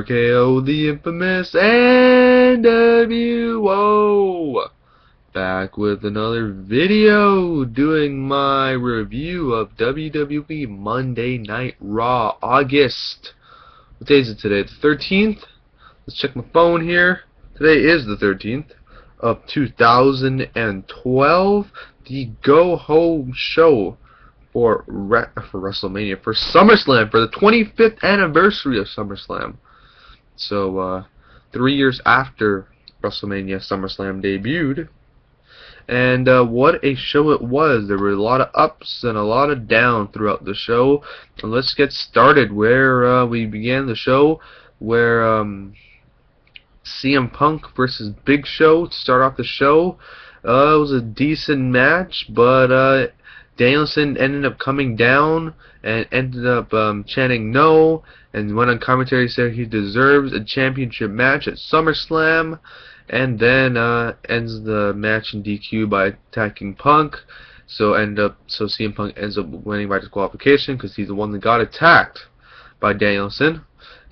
RKO, the infamous NWO. Back with another video doing my review of WWE Monday Night Raw August. What day is it today? The 13th? Let's check my phone here. Today is the 13th of 2012. The Go Home show for WrestleMania, for SummerSlam, for the 25th anniversary of SummerSlam. So 3 years after WrestleMania, SummerSlam debuted. And what a show it was. There were a lot of ups and a lot of downs throughout the show. And let's get started where we began the show, where CM Punk versus Big Show to start off the show. It was a decent match, but Danielson ended up coming down and ended up chanting no, and went on commentary saying he deserves a championship match at SummerSlam, and then ends the match in DQ by attacking Punk. So CM Punk ends up winning by disqualification because he's the one that got attacked by Danielson,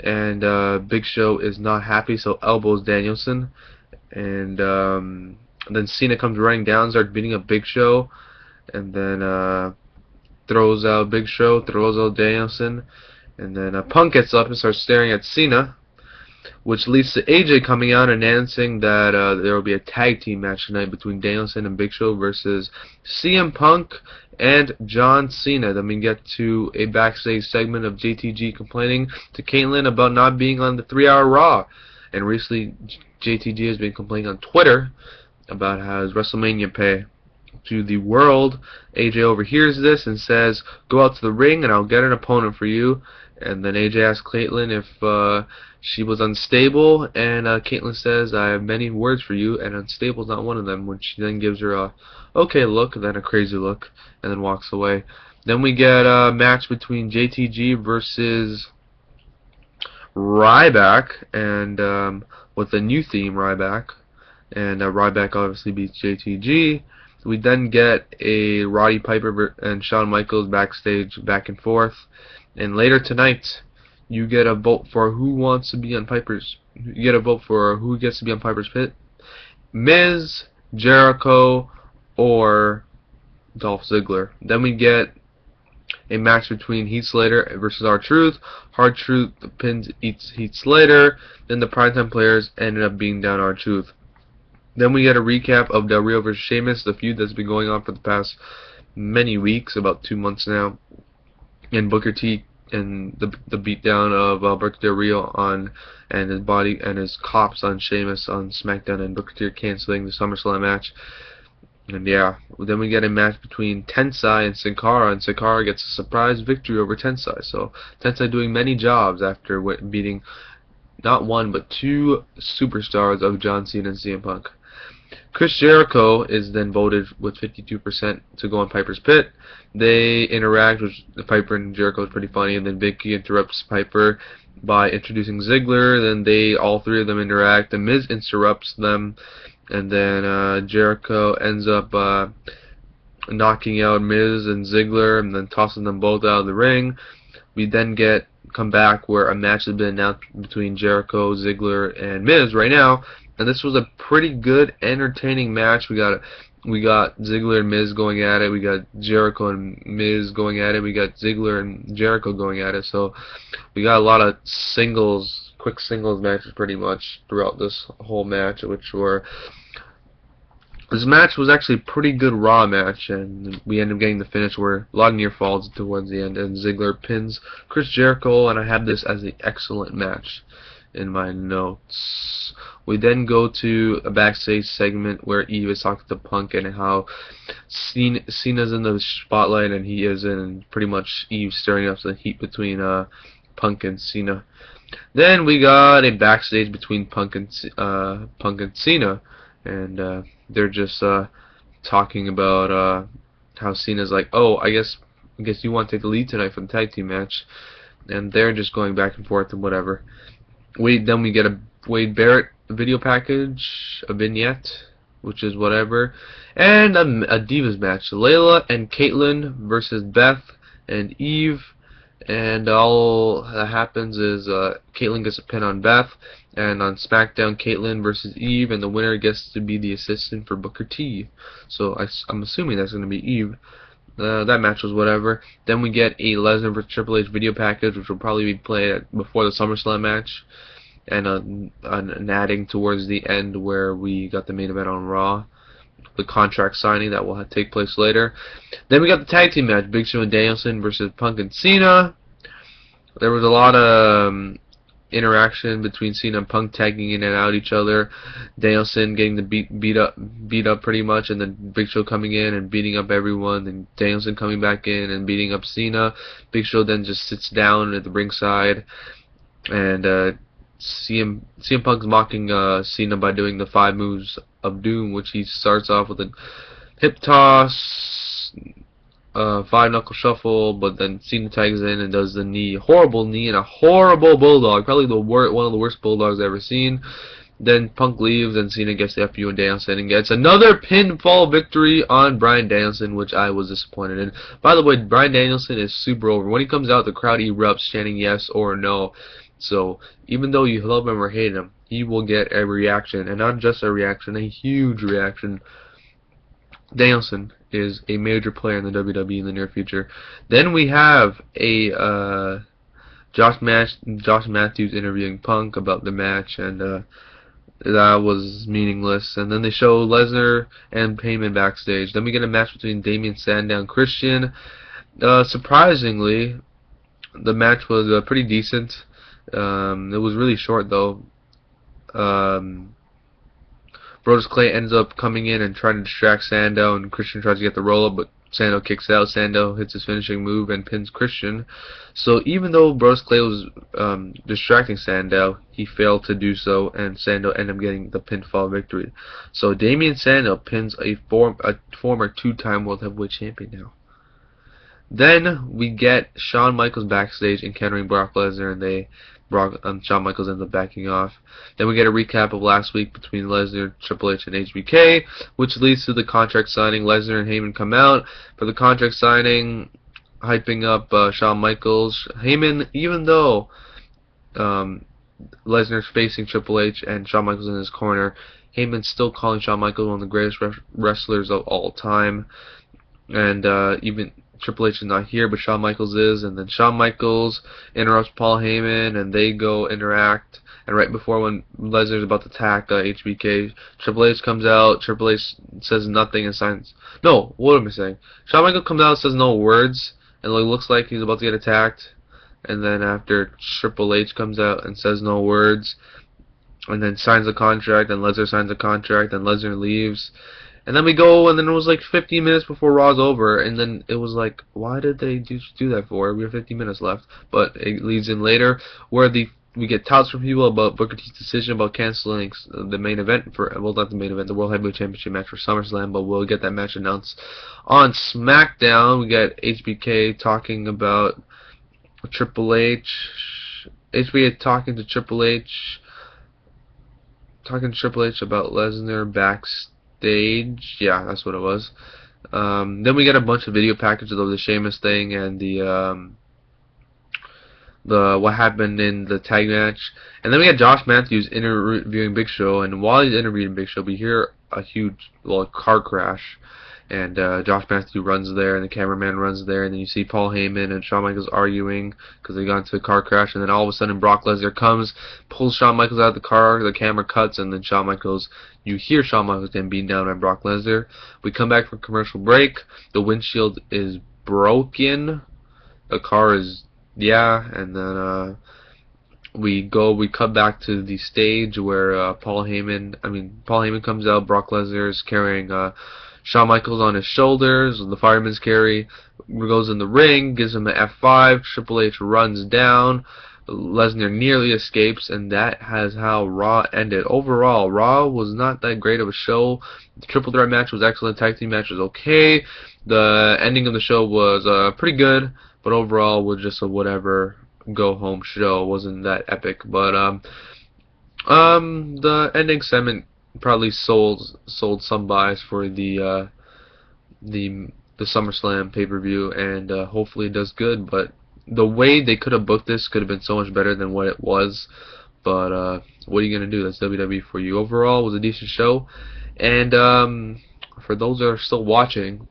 and Big Show is not happy, so elbows Danielson, and then Cena comes running down, starts beating up Big Show, and then throws out Big Show, throws out Danielson, and then Punk gets up and starts staring at Cena, which leads to AJ coming out and announcing that there will be a tag team match tonight between Danielson and Big Show versus CM Punk and John Cena. Then we get to a backstage segment of JTG complaining to Kaitlyn about not being on the 3-hour Raw, and recently JTG has been complaining on Twitter about how his WrestleMania pay to the world. AJ overhears this and says, "Go out to the ring and I'll get an opponent for you." And then AJ asks Kaitlyn if she was unstable, and Kaitlyn says, "I have many words for you, and unstable is not one of them," when she then gives her a okay look, and then a crazy look, and then walks away. Then we get a match between JTG versus Ryback, and with a new theme, Ryback. And Ryback obviously beats JTG. We then get a Roddy Piper and Shawn Michaels backstage back and forth. And later tonight, you get a vote for who wants to be on Piper's. You get a vote for who gets to be on Piper's Pit: Miz, Jericho, or Dolph Ziggler. Then we get a match between Heath Slater versus R-Truth. R-Truth pins Heath Slater. Then the Primetime Players ended up beating down R-Truth. Then we get a recap of Del Rio versus Sheamus, the feud that's been going on for the past many weeks, about 2 months now. And Booker T and the beatdown of Alberto Del Rio and his body and his cops on Sheamus on SmackDown, and Booker T canceling the SummerSlam match. And yeah, then we get a match between Tensai and Sin Cara, and Sin Cara gets a surprise victory over Tensai. So Tensai doing many jobs after beating not one but two superstars of John Cena and CM Punk. Chris Jericho is then voted with 52% to go on Piper's Pit. They interact with Piper, and Jericho is pretty funny, and then Vicky interrupts Piper by introducing Ziggler. Then all three of them interact. The Miz interrupts them, and then Jericho ends up knocking out Miz and Ziggler, and then tossing them both out of the ring. We then come back where a match has been announced between Jericho, Ziggler, and Miz right now. And this was a pretty good, entertaining match. We got Ziggler and Miz going at it. We got Jericho and Miz going at it. We got Ziggler and Jericho going at it. So we got a lot of singles, quick singles matches pretty much throughout this whole match, this match was actually a pretty good Raw match, and we ended up getting the finish where a lot of near falls towards the end, and Ziggler pins Chris Jericho, and I have this as an excellent match in my notes. We then go to a backstage segment where Eve is talking to Punk and how Cena's in the spotlight and he isn't, and pretty much Eve stirring up the heat between Punk and Cena. Then we got a backstage between Punk and Cena, and they're just talking about how Cena's like, "Oh, I guess you want to take the lead tonight for the tag team match," and they're just going back and forth and whatever. Then we get a Wade Barrett video package, a vignette, which is whatever, and a Divas match: Layla and Kaitlyn versus Beth and Eve, And all that happens is Kaitlyn gets a pin on Beth, and on SmackDown, Kaitlyn versus Eve, and the winner gets to be the assistant for Booker T. So I'm assuming that's going to be Eve. That match was whatever. Then we get a Lesnar vs Triple H video package, which will probably be played before the SummerSlam match, and an adding towards the end where we got the main event on Raw, the contract signing that will take place later. Then we got the tag team match, Big Show and Danielson versus Punk and Cena. There was a lot of interaction between Cena and Punk, tagging in and out each other. Danielson getting the beat up pretty much, and then Big Show coming in and beating up everyone, and Danielson coming back in and beating up Cena. Big Show then just sits down at the ringside, and CM Punk's mocking Cena by doing the 5 moves of doom, which he starts off with a hip toss, 5-knuckle shuffle, but then Cena tags in and does the horrible knee, and a horrible bulldog, probably one of the worst bulldogs I've ever seen. Then Punk leaves, and Cena gets the FU and Danielson and gets another pinfall victory on Bryan Danielson, which I was disappointed in. By the way, Bryan Danielson is super over. When he comes out, the crowd erupts, chanting yes or no. So even though you love him or hate him, he will get a reaction, and not just a reaction, a huge reaction. Danielson is a major player in the WWE in the near future. Then we have a Josh Matthews interviewing Punk about the match, and that was meaningless. And then they show Lesnar and Heyman backstage. Then we get a match between Damien, Sandow, and Christian. Surprisingly, the match was pretty decent. It was really short though. Brodus Clay ends up coming in and trying to distract Sandow, and Christian tries to get the roll-up, but Sandow kicks out. Sandow hits his finishing move and pins Christian. So even though Brodus Clay was distracting Sandow, he failed to do so, and Sandow ended up getting the pinfall victory. So Damien Sandow pins a former 2-time World Heavyweight Champion now. Then we get Shawn Michaels backstage encountering Brock Lesnar, and Shawn Michaels ends up backing off. Then we get a recap of last week between Lesnar, Triple H, and HBK, which leads to the contract signing. Lesnar and Heyman come out for the contract signing, hyping up Shawn Michaels. Heyman, even though Lesnar's facing Triple H and Shawn Michaels in his corner, Heyman's still calling Shawn Michaels one of the greatest wrestlers of all time. And even Triple H is not here, but Shawn Michaels is, and then Shawn Michaels interrupts Paul Heyman, and they go interact. And right before when Lesnar's about to attack HBK, Triple H comes out. Triple H says nothing and signs. No, what am I saying? Shawn Michaels comes out, says no words, and it looks like he's about to get attacked. And then after Triple H comes out and says no words, and then signs the contract, and Lesnar signs the contract, and Lesnar leaves. And then we go, and then it was like 15 minutes before Raw's over, and then it was like, why did they do that for? We have 15 minutes left. But it leads in later, where we get touts from people about Booker T's decision about canceling the main event for, well, not the main event, the World Heavyweight Championship match for SummerSlam, but we'll get that match announced on SmackDown. We get HBK talking about Triple H, HBK talking to Triple H about Lesnar backstage. Yeah, that's what it was. Then we get a bunch of video packages of the Sheamus thing and the what happened in the tag match. And then we got Josh Matthews interviewing Big Show, and while he's interviewing Big Show, we hear a huge car crash. And Josh Matthews runs there, and the cameraman runs there, and then you see Paul Heyman and Shawn Michaels arguing because they got into a car crash. And then all of a sudden Brock Lesnar comes, pulls Shawn Michaels out of the car, the camera cuts, and then you hear Shawn Michaels getting beaten down by Brock Lesnar. We come back from commercial break. The windshield is broken. The car is, and then we cut back to the stage where Paul Heyman comes out. Brock Lesnar is carrying Shawn Michaels on his shoulders, the fireman's carry, goes in the ring, gives him an F5, Triple H runs down, Lesnar nearly escapes, and that has how Raw ended. Overall, Raw was not that great of a show. The triple threat match was excellent, tag team match was okay, the ending of the show was pretty good, but overall was just a whatever go-home show. It wasn't that epic, but the ending segment probably sold some buys for the SummerSlam pay-per-view, and hopefully it does good. But the way they could have booked this could have been so much better than what it was. But what are you gonna do? That's WWE for you. Overall, it was a decent show. And for those that are still watching,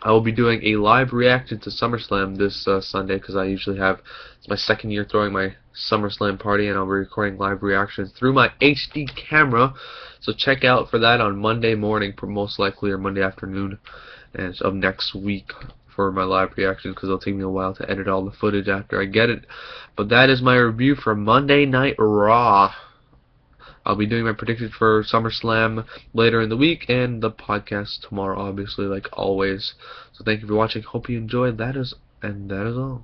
I will be doing a live reaction to SummerSlam this Sunday, because I usually have, it's my second year throwing my SummerSlam party, and I'll be recording live reactions through my HD camera. So check out for that on Monday morning, most likely, or Monday afternoon, and of next week for my live reactions, because it'll take me a while to edit all the footage after I get it. But that is my review for Monday Night Raw. I'll be doing my predictions for SummerSlam later in the week, and the podcast tomorrow, obviously, like always. So thank you for watching. Hope you enjoyed. That is all.